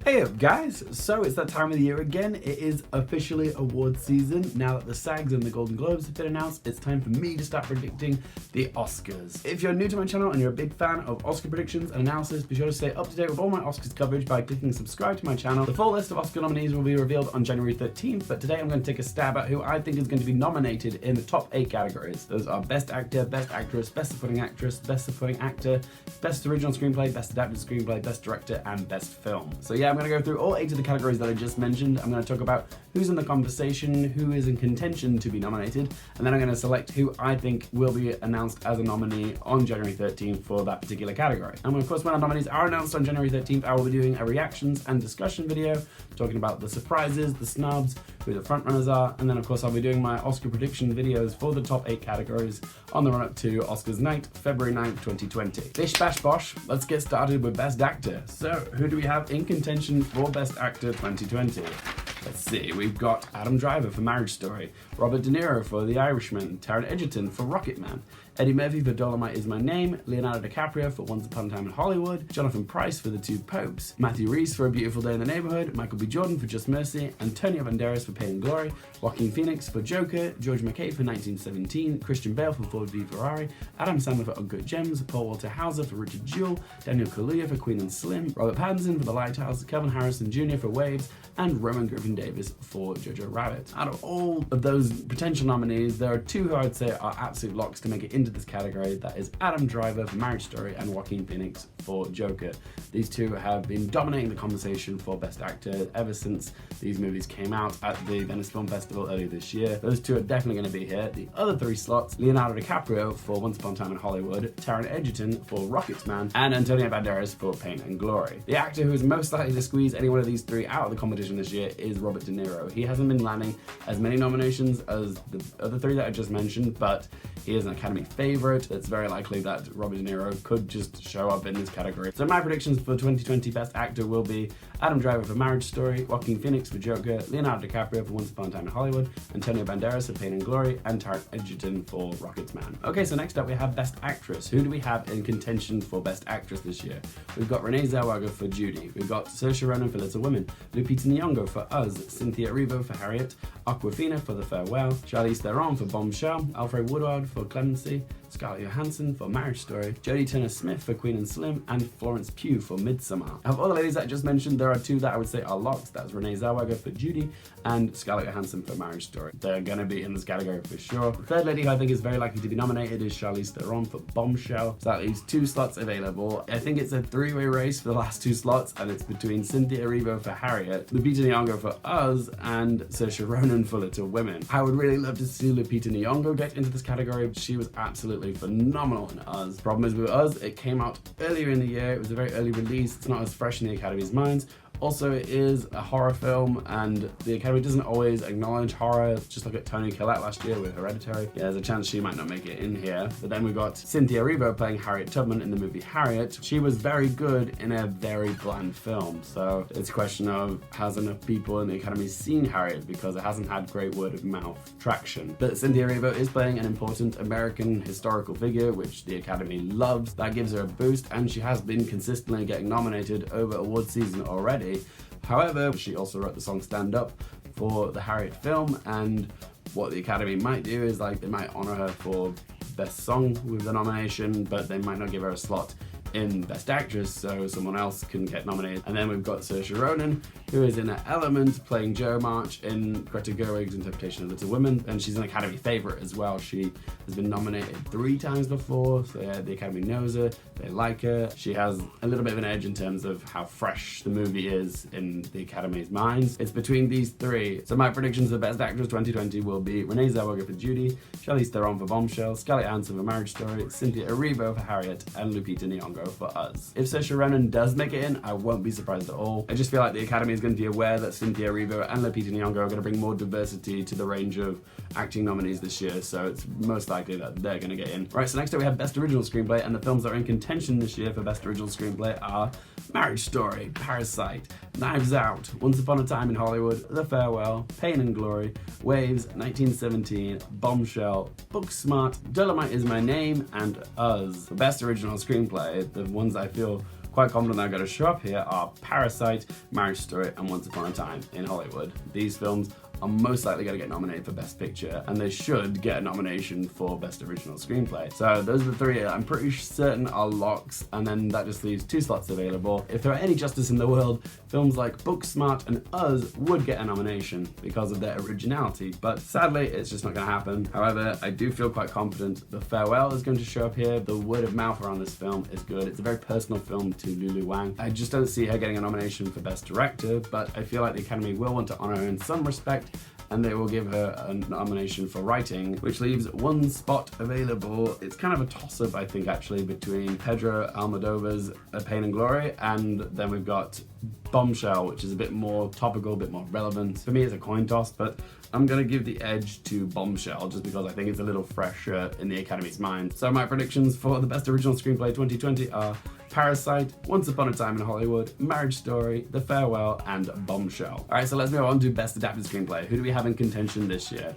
Hey up guys, so it's that time of the year again. It is officially awards season. Now that the SAGs and the Golden Globes have been announced, it's time for me to start predicting the Oscars. If you're new to my channel and you're a big fan of Oscar predictions and analysis, be sure to stay up to date with all my Oscars coverage by clicking subscribe to my channel. The full list of Oscar nominees will be revealed on January 13th, but today I'm going to take a stab at who I think is going to be nominated in the top 8 categories. Those are Best Actor, Best Actress, Best Supporting Actress, Best Supporting Actor, Best Original Screenplay, Best Adapted Screenplay, Best Director, and Best Film. So yeah, I'm going to go through all 8 of the categories that I just mentioned. I'm going to talk about who's in the conversation, who is in contention to be nominated, and then I'm going to select who I think will be announced as a nominee on January 13th for that particular category. And of course, when our nominees are announced on January 13th, I will be doing a reactions and discussion video talking about the surprises, the snubs, who the frontrunners are, and then of course I'll be doing my Oscar prediction videos for the top 8 categories on the run-up to Oscars night, February 9th, 2020. Bish bash bosh, let's get started with Best Actor. So, who do we have in contention for Best Actor 2020? Let's see, we've got Adam Driver for Marriage Story, Robert De Niro for The Irishman, Taron Egerton for Rocketman, Eddie Murphy for Dolomite Is My Name, Leonardo DiCaprio for Once Upon a Time in Hollywood, Jonathan Pryce for The Two Popes, Matthew Rhys for A Beautiful Day in the Neighborhood, Michael B. Jordan for Just Mercy, Antonio Banderas for Pain and Glory, Joaquin Phoenix for Joker, George McKay for 1917, Christian Bale for Ford v Ferrari, Adam Sandler for Uncut Gems, Paul Walter Hauser for Richard Jewell, Daniel Kaluuya for Queen and Slim, Robert Pattinson for The Lighthouse, Kelvin Harrison Jr. for Waves, and Roman Griffin Davis for Jojo Rabbit. Out of all of those potential nominees, there are 2 who I would say are absolute locks to make it into this category. That is Adam Driver for Marriage Story and Joaquin Phoenix for Joker. These 2 have been dominating the conversation for Best Actor ever since these movies came out at the Venice Film Festival earlier this year. Those 2 are definitely going to be here. The other 3 slots, Leonardo DiCaprio for Once Upon a Time in Hollywood, Taron Egerton for Rocketman, and Antonio Banderas for Pain and Glory. The actor who is most likely to squeeze any one of these 3 out of the competition this year is Robert De Niro. He hasn't been landing as many nominations as the other 3 that I just mentioned, but he is an Academy favorite. It's very likely that Robert De Niro could just show up in this category. So my predictions for 2020 Best Actor will be Adam Driver for Marriage Story, Joaquin Phoenix for Joker, Leonardo DiCaprio for Once Upon a Time in Hollywood, Antonio Banderas for Pain and Glory, and Taron Egerton for Rocketman. Okay, so next up we have Best Actress. Who do we have in contention for Best Actress this year? We've got Renee Zellweger for Judy, we've got Saoirse Ronan for Little Women, Lupita Nyong'o for Us, Cynthia Erivo for Harriet, Awkwafina for The Farewell, Charlize Theron for Bombshell, Alfred Woodward for Clemency, Scarlett Johansson for Marriage Story, Jodie Turner-Smith for Queen and Slim, and Florence Pugh for Midsommar. Of all the ladies that I just mentioned, there are 2 that I would say are locks. That's Renee Zellweger for Judy and Scarlett Johansson for Marriage Story. They're gonna be in this category for sure. The 3rd lady who I think is very likely to be nominated is Charlize Theron for Bombshell. So that leaves 2 slots available. I think it's a 3-way race for the last 2 slots, and it's between Cynthia Erivo for Harriet, Lupita Nyong'o for Us, and Saoirse Ronan for Little Women. I would really love to see Lupita Nyong'o get into this category. She was absolutely phenomenal in Us. Problem is with Us, it came out earlier in the year. It was a very early release. It's not as fresh in the Academy's minds. Also, it is a horror film, and the Academy doesn't always acknowledge horror. Just look at Toni Collette last year with Hereditary. Yeah, there's a chance she might not make it in here. But then we've got Cynthia Erivo playing Harriet Tubman in the movie Harriet. She was very good in a very bland film. So it's a question of, has enough people in the Academy seen Harriet, because it hasn't had great word of mouth traction. But Cynthia Erivo is playing an important American historical figure, which the Academy loves. That gives her a boost, and she has been consistently getting nominated over awards season already. However, she also wrote the song Stand Up for the Harriet film, and what the Academy might do is they might honor her for Best Song with the nomination, but they might not give her a slot in Best Actress, so someone else can get nominated. And then we've got Saoirse Ronan, who is in Element, playing Jo March in Greta Gerwig's interpretation of Little Women, and she's an Academy favorite as well. She has been nominated 3 times before, so yeah, the Academy knows her, they like her. She has a little bit of an edge in terms of how fresh the movie is in the Academy's minds. It's between these 3. So my predictions for Best Actress 2020 will be Renee Zellweger for Judy, Charlize Theron for Bombshell, Scarlett Johansson for Marriage Story, Cynthia Erivo for Harriet, and Lupita Nyong'o for Us. If Saoirse Ronan does make it in, I won't be surprised at all. I just feel like the Academy is going to be aware that Cynthia Erivo and Lupita Nyong'o are going to bring more diversity to the range of acting nominees this year, so it's most likely that they're going to get in. Right, so next up we have Best Original Screenplay, and the films that are in contention this year for Best Original Screenplay are Marriage Story, Parasite, Knives Out, Once Upon a Time in Hollywood, The Farewell, Pain and Glory, Waves, 1917, Bombshell, Booksmart, Dolomite Is My Name, and Us. For Best Original Screenplay, the ones I feel quite confident that are going to show up here are Parasite, Marriage Story, and Once Upon a Time in Hollywood. These films are most likely going to get nominated for Best Picture, and they should get a nomination for Best Original Screenplay. So those are the three I'm pretty certain are locks, and then that just leaves 2 slots available. If there were any justice in the world, films like Booksmart and Us would get a nomination because of their originality, but sadly it's just not going to happen. However, I do feel quite confident The Farewell is going to show up here. The word of mouth around this film is good. It's a very personal film to Lulu Wang. I just don't see her getting a nomination for Best Director, but I feel like the Academy will want to honor her in some respect, and they will give her a nomination for writing, which leaves 1 spot available. It's kind of a toss-up, I think, actually, between Pedro Almodovar's Pain and Glory, and then we've got Bombshell, which is a bit more topical, a bit more relevant. For me, it's a coin toss, but I'm gonna give the edge to Bombshell just because I think it's a little fresher in the Academy's mind. So my predictions for the Best Original Screenplay 2020 are Parasite, Once Upon a Time in Hollywood, Marriage Story, The Farewell, and Bombshell. All right, so let's move on to Best Adapted Screenplay. Who do we have in contention this year?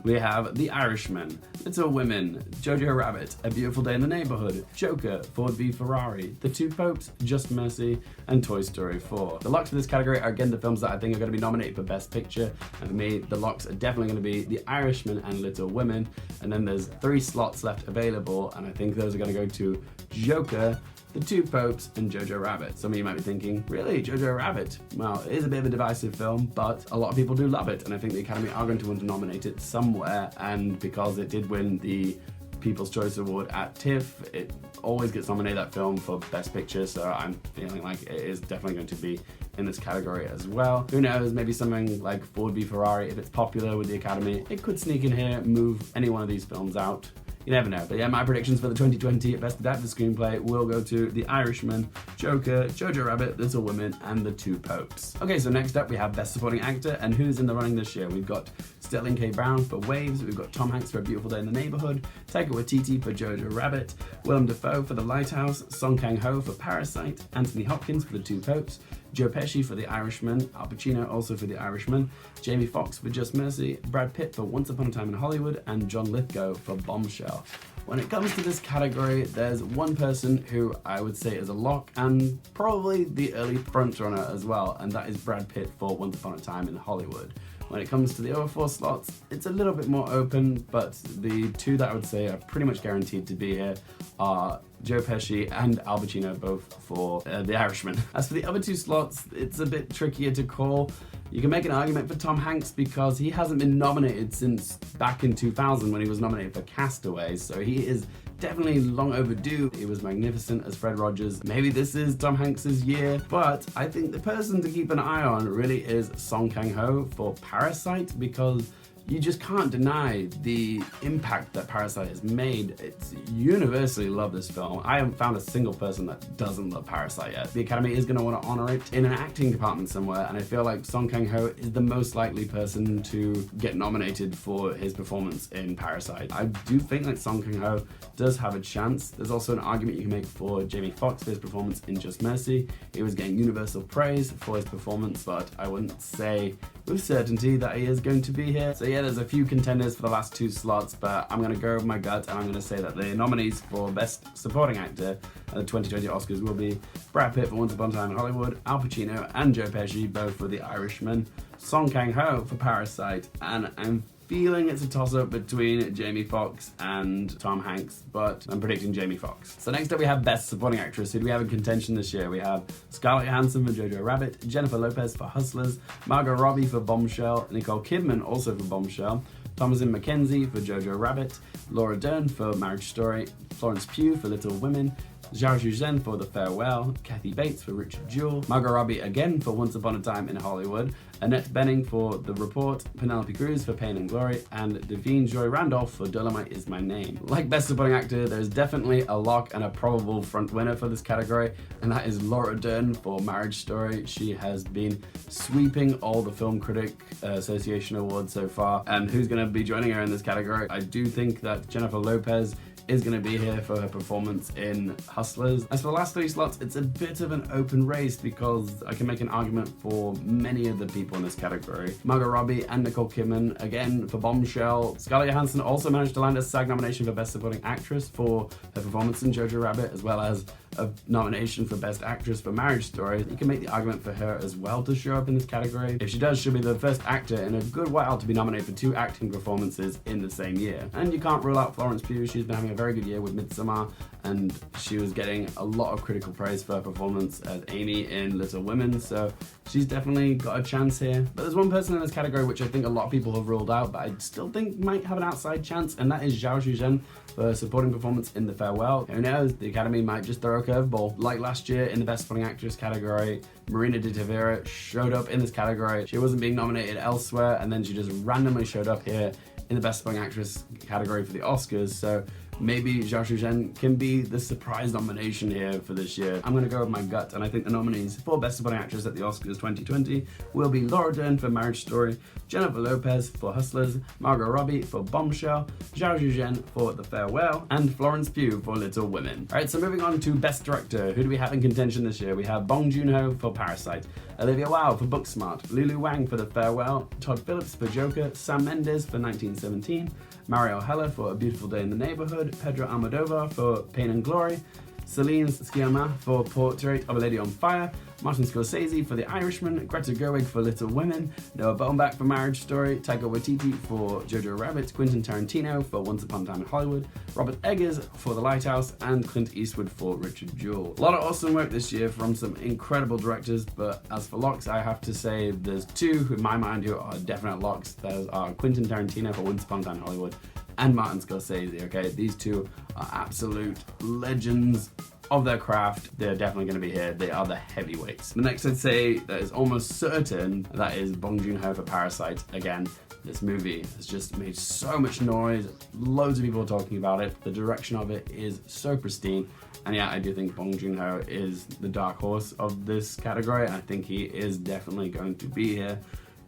We have The Irishman, Little Women, Jojo Rabbit, A Beautiful Day in the Neighborhood, Joker, Ford v Ferrari, The Two Popes, Just Mercy, and Toy Story 4. The locks for this category are again the films that I think are going to be nominated for Best Picture, and for me, the locks are definitely going to be The Irishman and Little Women, and then there's 3 slots left available, and I think those are going to go to Joker, The Two Popes, and Jojo Rabbit. Some of you might be thinking, really, Jojo Rabbit? Well, it is a bit of a divisive film, but a lot of people do love it, and I think the Academy are going to want to nominate it somewhere, and because it did win the People's Choice Award at TIFF, it always gets nominated, that film, for Best Picture, so I'm feeling like it is definitely going to be in this category as well. Who knows, maybe something like Ford v Ferrari, if it's popular with the Academy, it could sneak in here, move any one of these films out. You never know. But yeah, my predictions for the 2020 Best Adapted Screenplay will go to The Irishman, Joker, Jojo Rabbit, Little Women, and The Two Popes. Okay, so next up we have Best Supporting Actor, and who's in the running this year? We've got Sterling K. Brown for Waves, we've got Tom Hanks for A Beautiful Day in the Neighborhood, Taika Waititi for Jojo Rabbit, Willem Dafoe for The Lighthouse, Song Kang-ho for Parasite, Anthony Hopkins for The Two Popes, Joe Pesci for The Irishman, Al Pacino also for The Irishman, Jamie Foxx for Just Mercy, Brad Pitt for Once Upon a Time in Hollywood, and John Lithgow for Bombshell. When it comes to this category, there's one person who I would say is a lock, and probably the early frontrunner as well, and that is Brad Pitt for Once Upon a Time in Hollywood. When it comes to the other 4 slots, it's a little bit more open, but the 2 that I would say are pretty much guaranteed to be here are Joe Pesci and Al Pacino, both for The Irishman. As for the other 2 slots, it's a bit trickier to call. You can make an argument for Tom Hanks because he hasn't been nominated since back in 2000 when he was nominated for Castaway, so he is definitely long overdue. He was magnificent as Fred Rogers. Maybe this is Tom Hanks's year, but I think the person to keep an eye on really is Song Kang-ho for Parasite, because you just can't deny the impact that Parasite has made. It's universally loved, this film. I haven't found a single person that doesn't love Parasite yet. The Academy is going to want to honor it in an acting department somewhere, and I feel like Song Kang-ho is the most likely person to get nominated for his performance in Parasite. I do think that Song Kang-ho does have a chance. There's also an argument you can make for Jamie Foxx for his performance in Just Mercy. He was getting universal praise for his performance, but I wouldn't say with certainty that he is going to be here. So yeah, there's a few contenders for the last 2 slots, but I'm going to go with my gut, and I'm going to say that the nominees for Best Supporting Actor at the 2020 Oscars will be Brad Pitt for Once Upon a Time in Hollywood, Al Pacino and Joe Pesci, both for The Irishman, Song Kang-ho for Parasite, and I'm feeling it's a toss-up between Jamie Foxx and Tom Hanks, but I'm predicting Jamie Foxx. So next up we have Best Supporting Actress. Who do we have in contention this year? We have Scarlett Johansson for Jojo Rabbit, Jennifer Lopez for Hustlers, Margot Robbie for Bombshell, Nicole Kidman also for Bombshell, Thomasin McKenzie for Jojo Rabbit, Laura Dern for Marriage Story, Florence Pugh for Little Women, Zhao Zhen for The Farewell, Kathy Bates for Richard Jewell, Margot Robbie again for Once Upon a Time in Hollywood, Annette Bening for The Report, Penelope Cruz for Pain and Glory, and Davine Joy Randolph for Dolomite Is My Name. Like Best Supporting Actor, there's definitely a lock and a probable front winner for this category, and that is Laura Dern for Marriage Story. She has been sweeping all the Film Critic Association awards so far, and who's going to be joining her in this category? I do think that Jennifer Lopez is going to be here for her performance in Hustlers. As for the last 3 slots, it's a bit of an open race because I can make an argument for many of the people in this category. Margot Robbie and Nicole Kidman, again, for Bombshell. Scarlett Johansson also managed to land a SAG nomination for Best Supporting Actress for her performance in Jojo Rabbit, as well as a nomination for Best Actress for Marriage Story, you can make the argument for her as well to show up in this category. If she does, she'll be the first actor in a good while to be nominated for 2 acting performances in the same year. And you can't rule out Florence Pugh. She's been having a very good year with Midsommar, and she was getting a lot of critical praise for her performance as Amy in Little Women, so she's definitely got a chance here. But there's one person in this category which I think a lot of people have ruled out, but I still think might have an outside chance, and that is Zhao Zhuzhen for supporting performance in The Farewell. Who knows, the Academy might just throw a curveball. Like last year in the Best Supporting Actress category, Marina de Tavira showed up in this category. She wasn't being nominated elsewhere, and then she just randomly showed up here in the Best Supporting Actress category for the Oscars, so maybe Zhao Zhuzhen can be the surprise nomination here for this year. I'm gonna go with my gut, and I think the nominees for Best Supporting Actress at the Oscars 2020 will be Laura Dern for Marriage Story, Jennifer Lopez for Hustlers, Margot Robbie for Bombshell, Zhao Zhuzhen for The Farewell, and Florence Pugh for Little Women. Alright, so moving on to Best Director. Who do we have in contention this year? We have Bong Joon-ho for Parasite, Olivia Wilde for Booksmart, Lulu Wang for The Farewell, Todd Phillips for Joker, Sam Mendes for 1917, Mario Heller for A Beautiful Day in the Neighborhood, Pedro Almodovar for Pain and Glory, Celine Sciamma for Portrait of a Lady on Fire, Martin Scorsese for The Irishman, Greta Gerwig for Little Women, Noah Baumbach for Marriage Story, Taika Waititi for Jojo Rabbit, Quentin Tarantino for Once Upon a Time in Hollywood, Robert Eggers for The Lighthouse, and Clint Eastwood for Richard Jewell. A lot of awesome work this year from some incredible directors, but as for locks, I have to say there's 2 in my mind who are definite locks. Those are Quentin Tarantino for Once Upon a Time in Hollywood and Martin Scorsese, okay? These 2 are absolute legends of their craft. They're definitely going to be here. They are the heavyweights. The next I'd say that is almost certain, that is Bong Joon-ho for Parasite. Again, this movie has just made so much noise. Loads of people are talking about it. The direction of it is so pristine. And yeah, I do think Bong Joon-ho is the dark horse of this category. And I think he is definitely going to be here,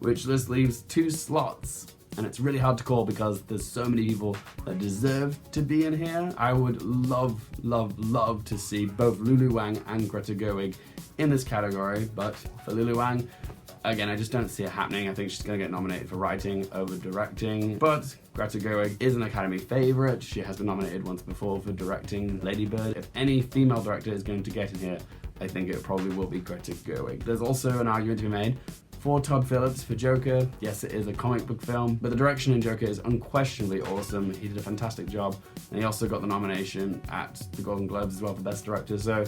which just leaves 2 slots. And it's really hard to call because there's so many people that deserve to be in here. I would love, love, love to see both Lulu Wang and Greta Gerwig in this category, but for Lulu Wang, again, I just don't see it happening. I think she's gonna get nominated for writing over directing, but Greta Gerwig is an Academy favorite. She has been nominated once before for directing Lady Bird. If any female director is going to get in here, I think it probably will be Greta Gerwig. There's also an argument to be made for Todd Phillips for Joker. Yes, it is a comic book film, but the direction in Joker is unquestionably awesome. He did a fantastic job, and he also got the nomination at the Golden Globes as well for Best Director, so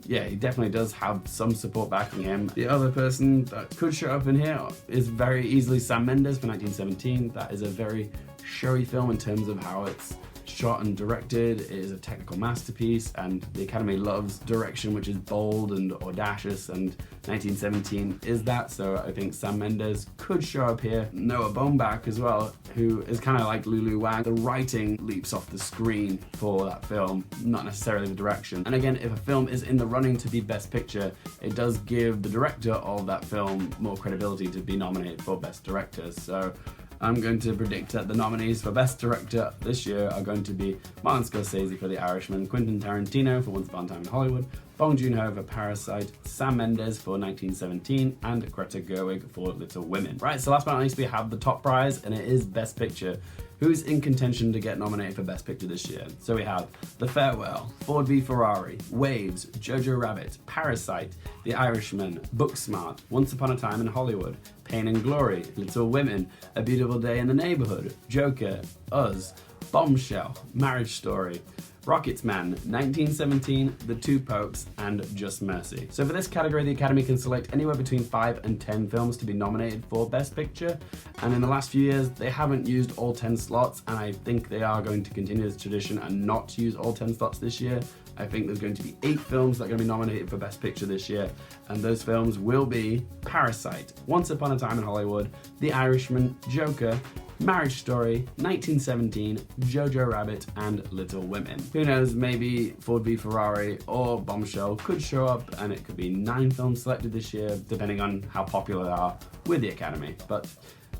yeah, he definitely does have some support backing him. The other person that could show up in here is very easily Sam Mendes for 1917. That is a very showy film in terms of how it's shot and directed. It is a technical masterpiece, and the Academy loves direction which is bold and audacious, and 1917 is that, so I think Sam Mendes could show up here. Noah Baumbach as well, who is kind of like Lulu Wang. The writing leaps off the screen for that film, not necessarily the direction. And again, if a film is in the running to be Best Picture, it does give the director of that film more credibility to be nominated for Best Director. So I'm going to predict that the nominees for Best Director this year are going to be Martin Scorsese for The Irishman, Quentin Tarantino for Once Upon a Time in Hollywood, Bong Joon-ho for Parasite, Sam Mendes for 1917, and Greta Gerwig for Little Women. Right, so last but not least, we have the top prize, and it is Best Picture. Who's in contention to get nominated for Best Picture this year? So we have The Farewell, Ford v Ferrari, Waves, Jojo Rabbit, Parasite, The Irishman, Booksmart, Once Upon a Time in Hollywood, Pain and Glory, Little Women, A Beautiful Day in the Neighborhood, Joker, Us, Bombshell, Marriage Story, Rocketman, 1917, The Two Popes, and Just Mercy. So for this category, the Academy can select anywhere between 5 and 10 films to be nominated for Best Picture. And in the last few years, they haven't used all 10 slots, and I think they are going to continue this tradition and not use all 10 slots this year. I think there's going to be 8 films that are going to be nominated for Best Picture this year, and those films will be Parasite, Once Upon a Time in Hollywood, The Irishman, Joker, Marriage Story, 1917, Jojo Rabbit, and Little Women. Who knows, maybe Ford v Ferrari or Bombshell could show up, and it could be 9 films selected this year, depending on how popular they are with the Academy. But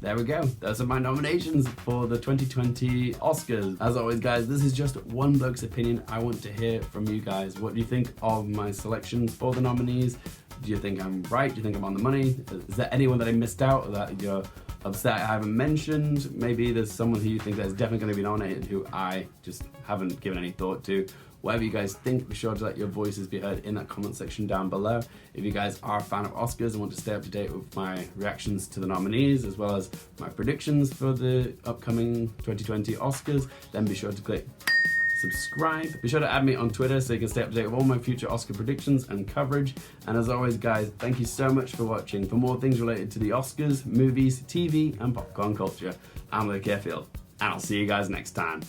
there we go. Those are my nominations for the 2020 Oscars. As always, guys, this is just one bloke's opinion. I want to hear from you guys. What do you think of my selections for the nominees? Do you think I'm right? Do you think I'm on the money? Is there anyone that I missed out that you're upset I haven't mentioned? Maybe there's someone who you think that's definitely going to be nominated who I just haven't given any thought to. Whatever you guys think, be sure to let your voices be heard in that comment section down below. If you guys are a fan of Oscars and want to stay up to date with my reactions to the nominees as well as my predictions for the upcoming 2020 Oscars, then be sure to click subscribe. Be sure to add me on Twitter so you can stay up to date with all my future Oscar predictions and coverage. And as always, guys, thank you so much for watching. For more things related to the Oscars, movies, TV, and popcorn culture, I'm Luke Airfield, and I'll see you guys next time.